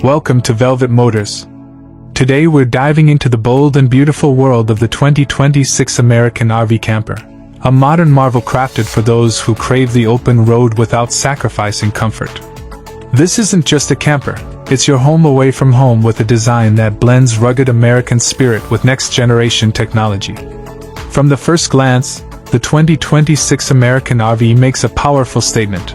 Welcome to Velvet Motors. Today we're diving into the bold and beautiful world of the 2026 American RV camper. A modern marvel crafted for those who crave the open road without sacrificing comfort. This isn't just a camper, it's your home away from home with a design that blends rugged American spirit with next-generation technology. From the first glance, the 2026 American RV makes a powerful statement.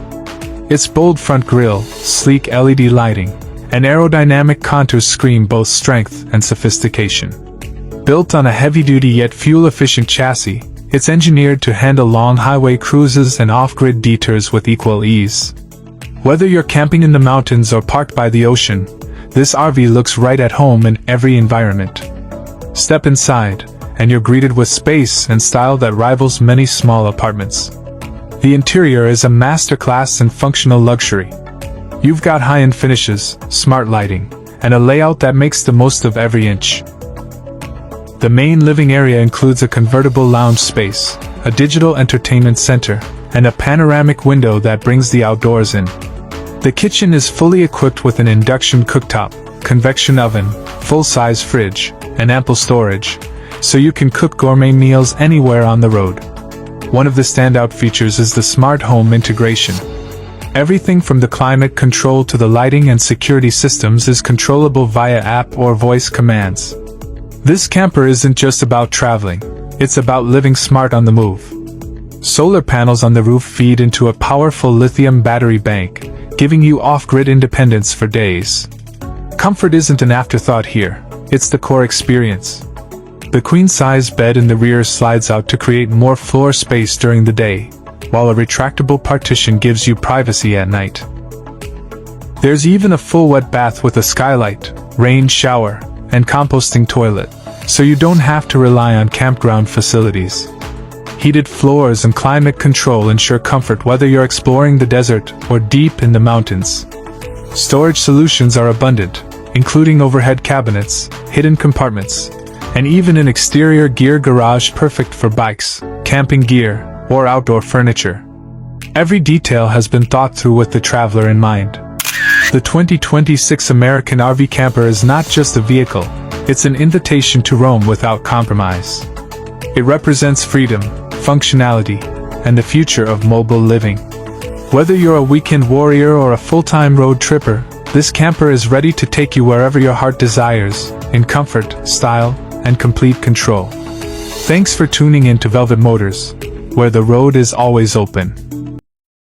Its bold front grille, sleek LED lighting, and aerodynamic contours scream both strength and sophistication. Built on a heavy-duty yet fuel-efficient chassis, it's engineered to handle long highway cruises and off-grid detours with equal ease. Whether you're camping in the mountains or parked by the ocean, this RV looks right at home in every environment. Step inside, and you're greeted with space and style that rivals many small apartments. The interior is a masterclass in functional luxury. You've got high-end finishes, smart lighting, and a layout that makes the most of every inch. The main living area includes a convertible lounge space, a digital entertainment center, and a panoramic window that brings the outdoors in. The kitchen is fully equipped with an induction cooktop, convection oven, full-size fridge, and ample storage, so you can cook gourmet meals anywhere on the road. One of the standout features is the smart home integration. Everything from the climate control to the lighting and security systems is controllable via app or voice commands. This camper isn't just about traveling, it's about living smart on the move. Solar panels on the roof feed into a powerful lithium battery bank, giving you off-grid independence for days. Comfort isn't an afterthought here, it's the core experience. The queen-size bed in the rear slides out to create more floor space during the day, while a retractable partition gives you privacy at night. There's even a full wet bath with a skylight, rain shower, and composting toilet, so you don't have to rely on campground facilities. Heated floors and climate control ensure comfort whether you're exploring the desert or deep in the mountains. Storage solutions are abundant, including overhead cabinets, hidden compartments, and even an exterior gear garage perfect for bikes, camping gear, or outdoor furniture. Every detail has been thought through with the traveler in mind. The 2026 American RV camper is not just a vehicle, it's an invitation to roam without compromise. It represents freedom, functionality, and the future of mobile living. Whether you're a weekend warrior or a full-time road tripper, this camper is ready to take you wherever your heart desires, in comfort, style, and complete control. Thanks for tuning in to Velvet Motors, where the road is always open.